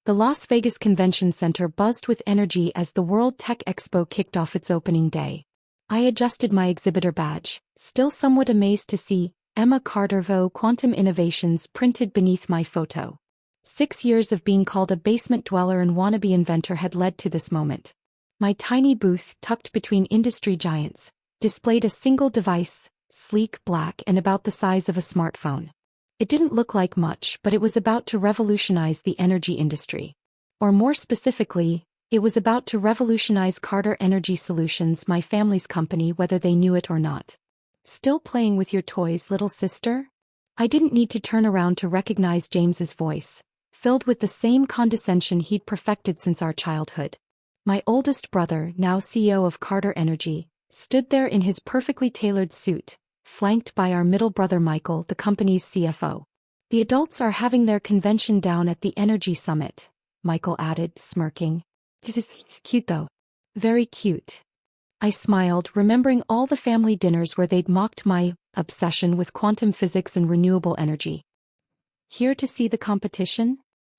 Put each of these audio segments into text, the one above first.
The Las Vegas Convention Center buzzed with energy as the World Tech Expo kicked off its opening day. I adjusted my exhibitor badge, still somewhat amazed to see Emma Cartervo Quantum Innovations printed beneath my photo. 6 years of being called a basement dweller and wannabe inventor had led to this moment. My tiny booth, tucked between industry giants, displayed a single device, sleek, black, and about the size of a smartphone. It didn't look like much, but it was about to revolutionize the energy industry. Or more specifically, it was about to revolutionize Carter Energy Solutions, my family's company, whether they knew it or not. Still playing with your toys, little sister? I didn't need to turn around to recognize James's voice, filled with the same condescension he'd perfected since our childhood. My oldest brother, now CEO of Carter Energy, stood there in his perfectly tailored suit, flanked by our middle brother Michael, the company's CFO. The adults are having their convention down at the Energy Summit, Michael added, smirking. This is cute though. Very cute. I smiled, remembering all the family dinners where they'd mocked my obsession with quantum physics and renewable energy. Here to see the competition?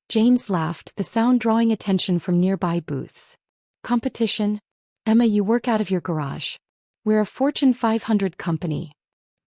James laughed, the sound drawing attention from nearby booths. Competition? Emma, you work out of your garage. We're a Fortune 500 company.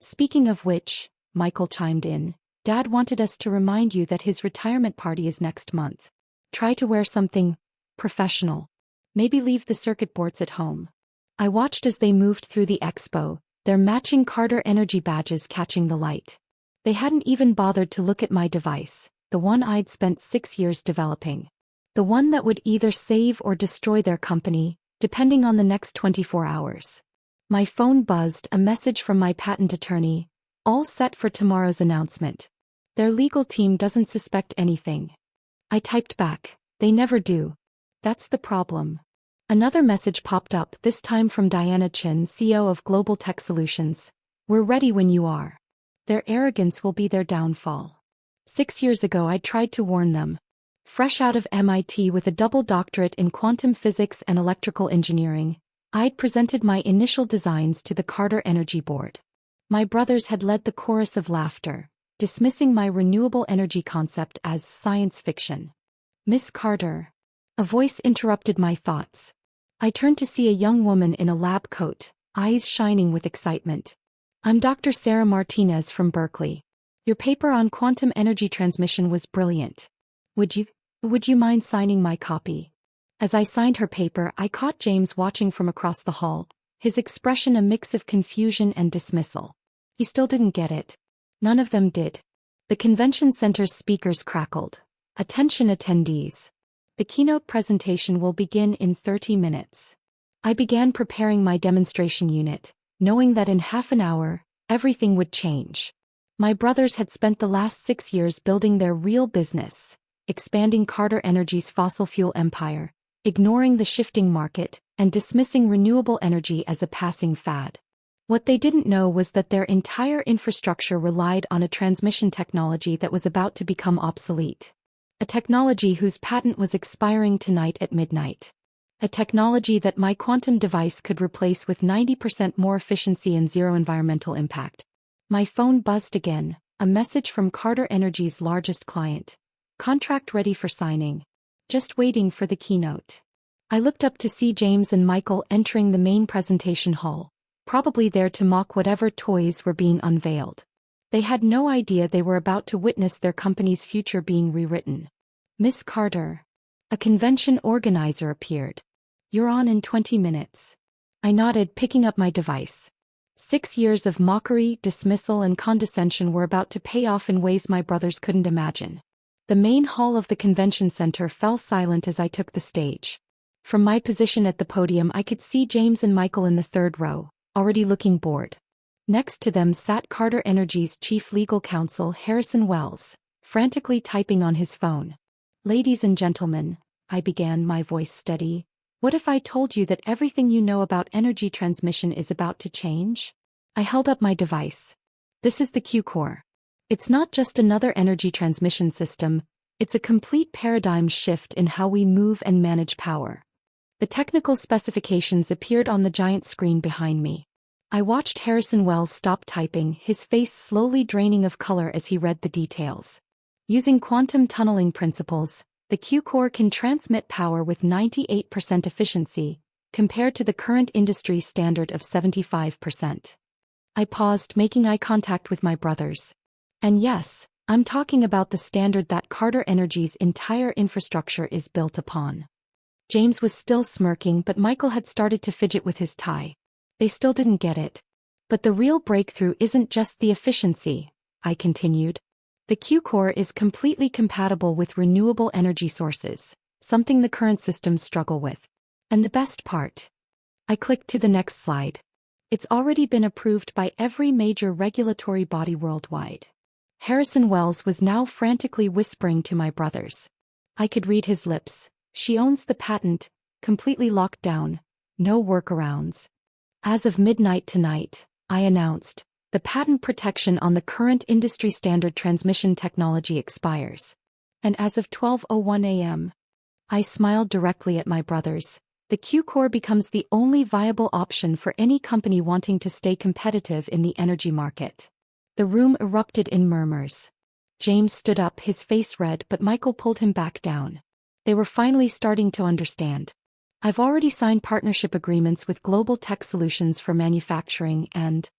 Speaking of which, Michael chimed in, Dad wanted us to remind you that his retirement party is next month. Try to wear something professional. Maybe leave the circuit boards at home. I watched as they moved through the expo, their matching Carter Energy badges catching the light. They hadn't even bothered to look at my device, the one I'd spent 6 years developing. The one that would either save or destroy their company, depending on the next 24 hours. My phone buzzed, a message from my patent attorney, all set for tomorrow's announcement. Their legal team doesn't suspect anything. I typed back, they never do. That's the problem. Another message popped up, this time from Diana Chin, CEO of Global Tech Solutions. We're ready when you are. Their arrogance will be their downfall. 6 years ago I tried to warn them. Fresh out of MIT with a double doctorate in quantum physics and electrical engineering, I'd presented my initial designs to the Carter Energy Board. My brothers had led the chorus of laughter, dismissing my renewable energy concept as science fiction. Miss Carter. A voice interrupted my thoughts. I turned to see a young woman in a lab coat, eyes shining with excitement. I'm Dr. Sarah Martinez from Berkeley. Your paper on quantum energy transmission was brilliant. Would you mind signing my copy? As I signed her paper, I caught James watching from across the hall, his expression a mix of confusion and dismissal. He still didn't get it. None of them did. The convention center's speakers crackled. Attention attendees. The keynote presentation will begin in 30 minutes. I began preparing my demonstration unit, knowing that in half an hour, everything would change. My brothers had spent the last 6 years building their real business, expanding Carter Energy's fossil fuel empire, ignoring the shifting market, and dismissing renewable energy as a passing fad. What they didn't know was that their entire infrastructure relied on a transmission technology that was about to become obsolete. A technology whose patent was expiring tonight at midnight. A technology that my quantum device could replace with 90% more efficiency and zero environmental impact. My phone buzzed again, a message from Carter Energy's largest client. Contract ready for signing. Just waiting for the keynote. I looked up to see James and Michael entering the main presentation hall, probably there to mock whatever toys were being unveiled. They had no idea they were about to witness their company's future being rewritten. Miss Carter. A convention organizer appeared. You're on in 20 minutes. I nodded, picking up my device. 6 years of mockery, dismissal, and condescension were about to pay off in ways my brothers couldn't imagine. The main hall of the convention center fell silent as I took the stage. From my position at the podium I could see James and Michael in the third row, already looking bored. Next to them sat Carter Energy's chief legal counsel Harrison Wells, frantically typing on his phone. Ladies and gentlemen, I began, my voice steady, what if I told you that everything you know about energy transmission is about to change? I held up my device. This is the Q-Core. It's not just another energy transmission system, it's a complete paradigm shift in how we move and manage power. The technical specifications appeared on the giant screen behind me. I watched Harrison Wells stop typing, his face slowly draining of color as he read the details. Using quantum tunneling principles, The Q-core can transmit power with 98% efficiency, compared to the current industry standard of 75%. I paused, making eye contact with my brothers. And yes, I'm talking about the standard that Carter Energy's entire infrastructure is built upon. James was still smirking, but Michael had started to fidget with his tie. They still didn't get it. But the real breakthrough isn't just the efficiency, I continued. The Q-core is completely compatible with renewable energy sources, something the current systems struggle with. And the best part. I clicked to the next slide. It's already been approved by every major regulatory body worldwide. Harrison Wells was now frantically whispering to my brothers. I could read his lips. She owns the patent, completely locked down, no workarounds. As of midnight tonight, I announced, the patent protection on the current industry standard transmission technology expires. And as of 12:01 a.m., I smiled directly at my brothers. The Q-core becomes the only viable option for any company wanting to stay competitive in the energy market. The room erupted in murmurs. James stood up, his face red, but Michael pulled him back down. They were finally starting to understand. I've already signed partnership agreements with Global Tech Solutions for manufacturing and...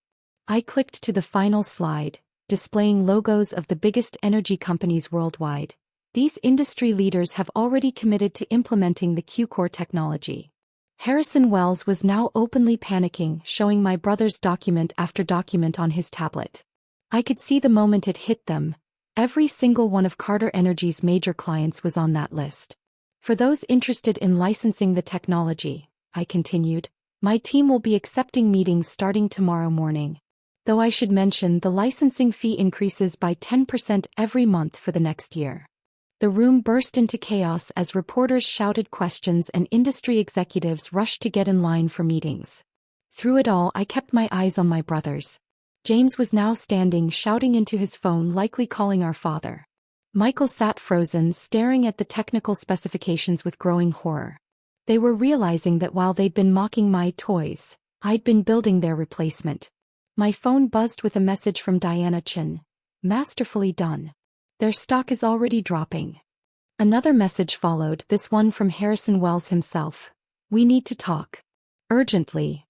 I clicked to the final slide, displaying logos of the biggest energy companies worldwide. These industry leaders have already committed to implementing the Q-core technology. Harrison Wells was now openly panicking, showing my brothers document after document on his tablet. I could see the moment it hit them. Every single one of Carter Energy's major clients was on that list. For those interested in licensing the technology, I continued, my team will be accepting meetings starting tomorrow morning. Though I should mention the licensing fee increases by 10% every month for the next year. The room burst into chaos as reporters shouted questions and industry executives rushed to get in line for meetings. Through it all, I kept my eyes on my brothers. James was now standing, shouting into his phone, likely calling our father. Michael sat frozen, staring at the technical specifications with growing horror. They were realizing that while they'd been mocking my toys, I'd been building their replacement. My phone buzzed with a message from Diana Chin. Masterfully done. Their stock is already dropping. Another message followed, this one from Harrison Wells himself. We need to talk. Urgently.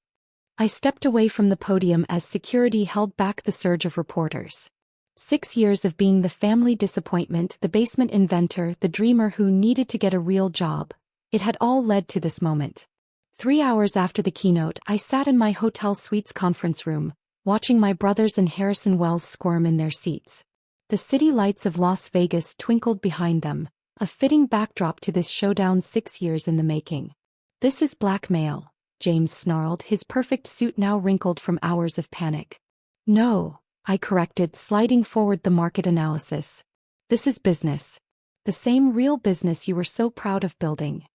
I stepped away from the podium as security held back the surge of reporters. 6 years of being the family disappointment, the basement inventor, the dreamer who needed to get a real job. It had all led to this moment. 3 hours after the keynote, I sat in my hotel suite's conference room, watching my brothers and Harrison Wells squirm in their seats. The city lights of Las Vegas twinkled behind them, a fitting backdrop to this showdown 6 years in the making. This is blackmail, James snarled, his perfect suit now wrinkled from hours of panic. No, I corrected, sliding forward the market analysis. This is business. The same real business you were so proud of building.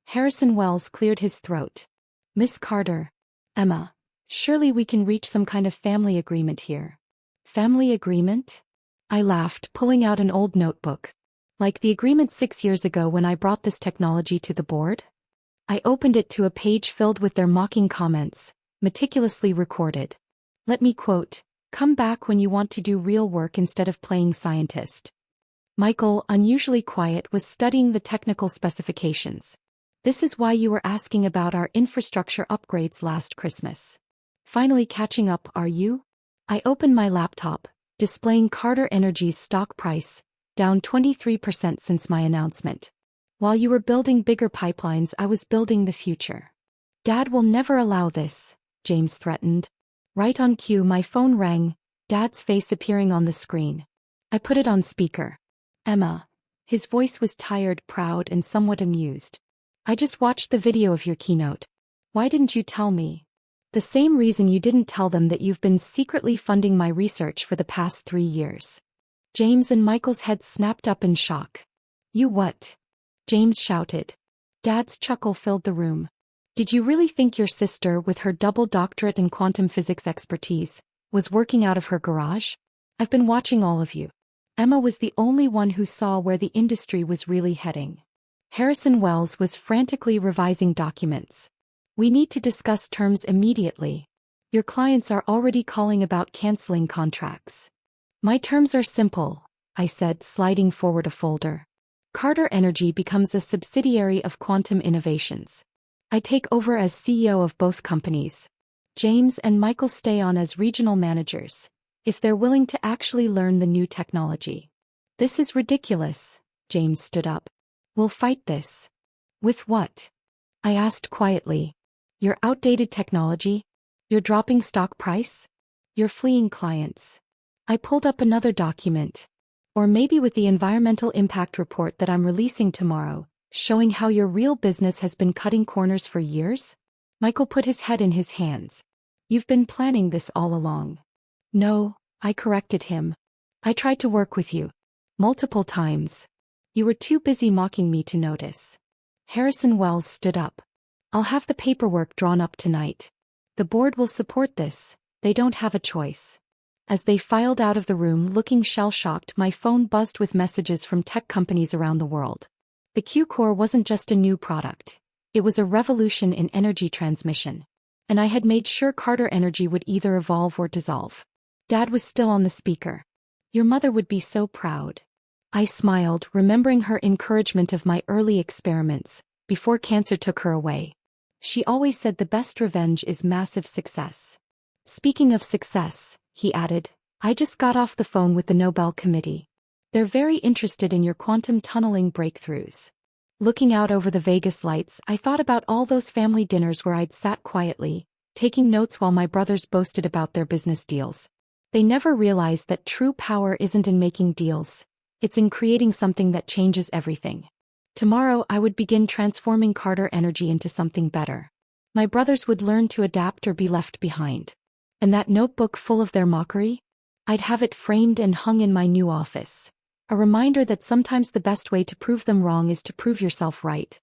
Harrison Wells cleared his throat. Miss Carter. Emma. Surely we can reach some kind of family agreement here. Family agreement? I laughed, pulling out an old notebook. Like the agreement 6 years ago when I brought this technology to the board? I opened it to a page filled with their mocking comments, meticulously recorded. Let me quote, "Come back when you want to do real work instead of playing scientist." Michael, unusually quiet, was studying the technical specifications. This is why you were asking about our infrastructure upgrades last Christmas. Finally catching up, are you? I opened my laptop, displaying Carter Energy's stock price, down 23% since my announcement. While you were building bigger pipelines, I was building the future. Dad will never allow this, James threatened. Right on cue, my phone rang, Dad's face appearing on the screen. I put it on speaker. Emma. His voice was tired, proud, and somewhat amused. I just watched the video of your keynote. Why didn't you tell me? The same reason you didn't tell them that you've been secretly funding my research for the past 3 years. James and Michael's heads snapped up in shock. You what? James shouted. Dad's chuckle filled the room. Did you really think your sister, with her double doctorate in quantum physics expertise, was working out of her garage? I've been watching all of you. Emma was the only one who saw where the industry was really heading. Harrison Wells was frantically revising documents. We need to discuss terms immediately. Your clients are already calling about canceling contracts. My terms are simple, I said, sliding forward a folder. Carter Energy becomes a subsidiary of Quantum Innovations. I take over as CEO of both companies. James and Michael stay on as regional managers, if they're willing to actually learn the new technology. This is ridiculous. James stood up. We'll fight this. With what? I asked quietly. Your outdated technology? Your dropping stock price? Your fleeing clients? I pulled up another document. Or maybe with the environmental impact report that I'm releasing tomorrow, showing how your real business has been cutting corners for years? Michael put his head in his hands. You've been planning this all along. No, I corrected him. I tried to work with you. Multiple times. You were too busy mocking me to notice. Harrison Wells stood up. I'll have the paperwork drawn up tonight. The board will support this. They don't have a choice. As they filed out of the room looking shell-shocked, my phone buzzed with messages from tech companies around the world. The Q-Core wasn't just a new product. It was a revolution in energy transmission. And I had made sure Carter Energy would either evolve or dissolve. Dad was still on the speaker. Your mother would be so proud. I smiled, remembering her encouragement of my early experiments, before cancer took her away. She always said the best revenge is massive success. Speaking of success, he added, I just got off the phone with the Nobel Committee. They're very interested in your quantum tunneling breakthroughs. Looking out over the Vegas lights, I thought about all those family dinners where I'd sat quietly, taking notes while my brothers boasted about their business deals. They never realized that true power isn't in making deals. It's in creating something that changes everything. Tomorrow I would begin transforming Carter Energy into something better. My brothers would learn to adapt or be left behind. And that notebook full of their mockery? I'd have it framed and hung in my new office. A reminder that sometimes the best way to prove them wrong is to prove yourself right.